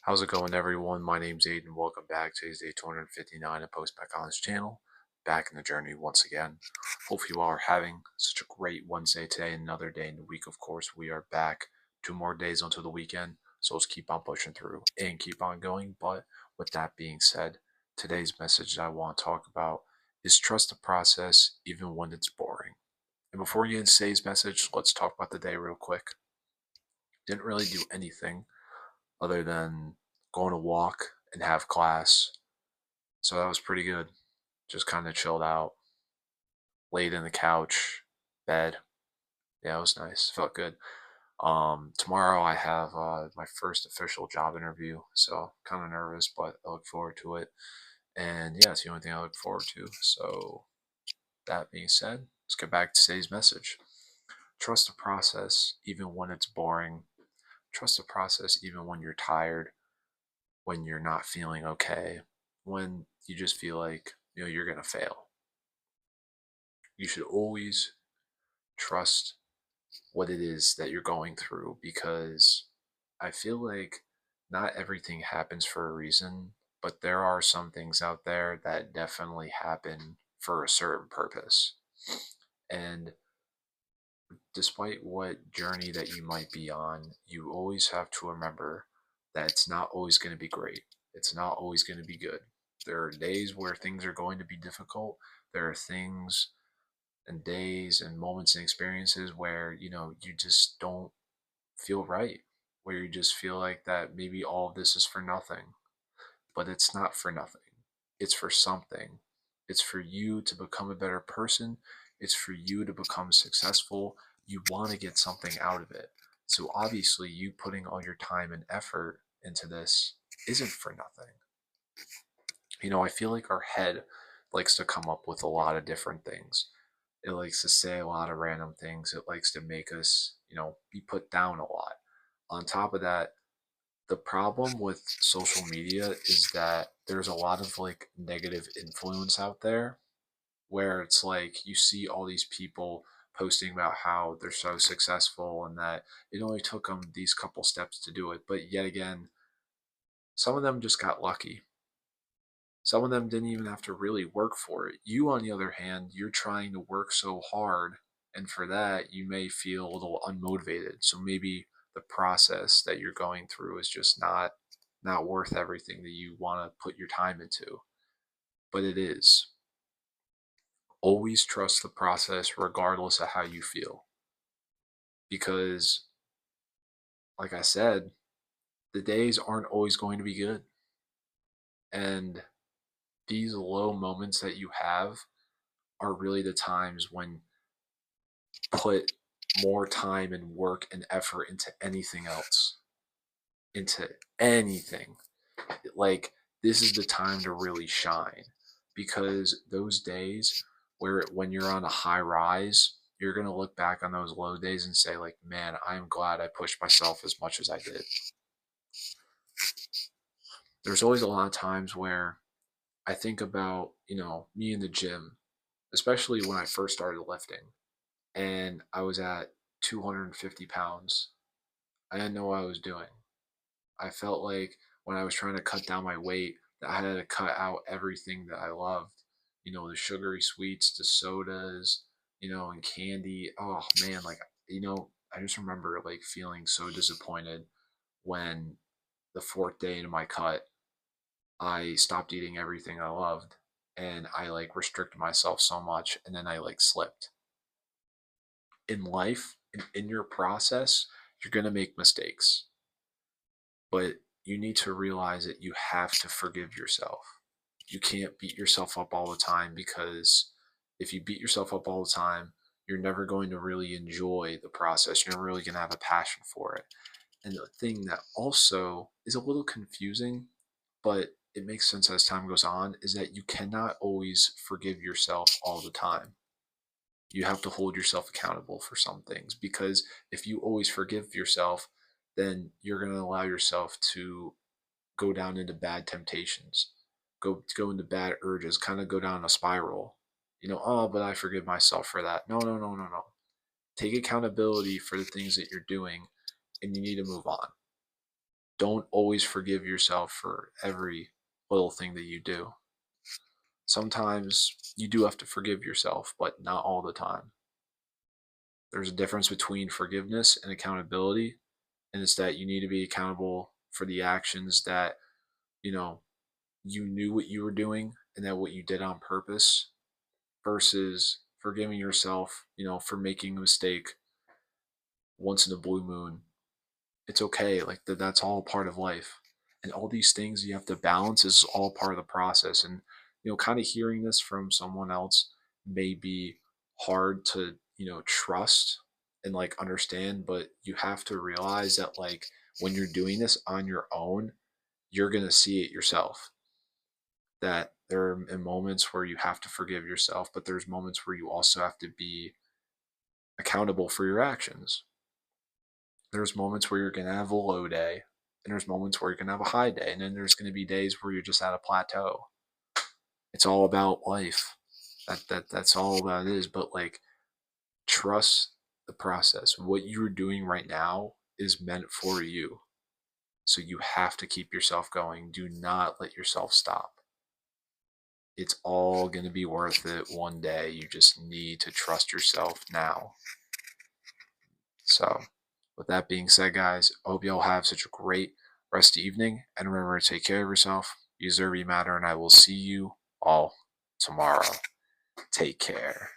How's it going, everyone? My name's Aiden. Welcome back to today's day 259 of Post Back on this channel. Back in the journey once again. Hope you all are having such a great Wednesday today. Another day in the week, of course. We are back 2 more days until the weekend. So let's keep on pushing through and keep on going. But with that being said, today's message that I want to talk about is trust the process even when it's boring. And before we get into today's message, let's talk about the day real quick. Didn't really do anything other than go on a walk and have class. So that was pretty good. Just kind of chilled out, laid in the couch, bed. Yeah, it was nice. Felt good. Tomorrow I have my first official job interview, so kind of nervous, but I look forward to it. And yeah, it's the only thing I look forward to. So that being said, let's get back to today's message. Trust the process even when it's boring. Trust the process even when you're tired, when you're not feeling okay, when you just feel like you're gonna fail. You should always trust what it is that you're going through because I feel like not everything happens for a reason, but there are some things out there that definitely happen for a certain purpose. And despite what journey that you might be on, you always have to remember that it's not always going to be great. It's not always going to be good. There are days where things are going to be difficult. There are things and days and moments and experiences where, you just don't feel right, where you just feel like that maybe all of this is for nothing. But it's not for nothing. It's for something. It's for you to become a better person. It's for you to become successful. You want to get something out of it. So obviously, you putting all your time and effort into this isn't for nothing. I feel like our head likes to come up with a lot of different things. It likes to say a lot of random things. It likes to make us, be put down a lot. On top of that, the problem with social media is that there's a lot of like negative influence out there where it's like you see all these people posting about how they're so successful and that it only took them these couple steps to do it. But yet again, some of them just got lucky. Some of them didn't even have to really work for it. You, on the other hand, you're trying to work so hard, and for that, you may feel a little unmotivated. So maybe the process that you're going through is just not worth everything that you want to put your time into. But it is. Always trust the process regardless of how you feel. Because, like I said, the days aren't always going to be good. And these low moments that you have are really the times when put more time and work and effort into anything else, into anything. Like, this is the time to really shine because those days where when you're on a high rise, you're going to look back on those low days and say, like, man, I'm glad I pushed myself as much as I did. There's always a lot of times where I think about, me in the gym, especially when I first started lifting and I was at 250 pounds. I didn't know what I was doing. I felt like when I was trying to cut down my weight, that I had to cut out everything that I loved. The sugary sweets, the sodas, and candy. Oh man, like, I just remember like feeling so disappointed when the fourth day into my cut, I stopped eating everything I loved and I like restricted myself so much and then I like slipped. In life, in your process, you're going to make mistakes, but you need to realize that you have to forgive yourself. You can't beat yourself up all the time because if you beat yourself up all the time, you're never going to really enjoy the process. You're never really going to have a passion for it. And the thing that also is a little confusing, but it makes sense as time goes on, is that you cannot always forgive yourself all the time. You have to hold yourself accountable for some things because if you always forgive yourself, then you're going to allow yourself to go down into bad temptations, go into bad urges, kind of go down a spiral. Oh, but I forgive myself for that. No, no, no, no, no. Take accountability for the things that you're doing and you need to move on. don't always forgive yourself for every little thing that you do. Sometimes you do have to forgive yourself, but not all the time. There's a difference between forgiveness and accountability, and it's that you need to be accountable for the actions that, you know, you knew what you were doing and that what you did on purpose, versus forgiving yourself, for making a mistake once in a blue moon. It's okay. Like that's all part of life. And all these things you have to balance is all part of the process. And, kind of hearing this from someone else may be hard to, trust and like understand, but you have to realize that like when you're doing this on your own, you're going to see it yourself. That there are moments where you have to forgive yourself, but there's moments where you also have to be accountable for your actions. There's moments where you're going to have a low day, and there's moments where you're going to have a high day, and then there's going to be days where you're just at a plateau. It's all about life. That's all that it is. But like, trust the process. What you're doing right now is meant for you. So you have to keep yourself going. Do not let yourself stop. It's all going to be worth it one day. You just need to trust yourself now. So, with that being said, guys, I hope you all have such a great rest of the evening. And remember to take care of yourself. You deserve you matter. And I will see you all tomorrow. Take care.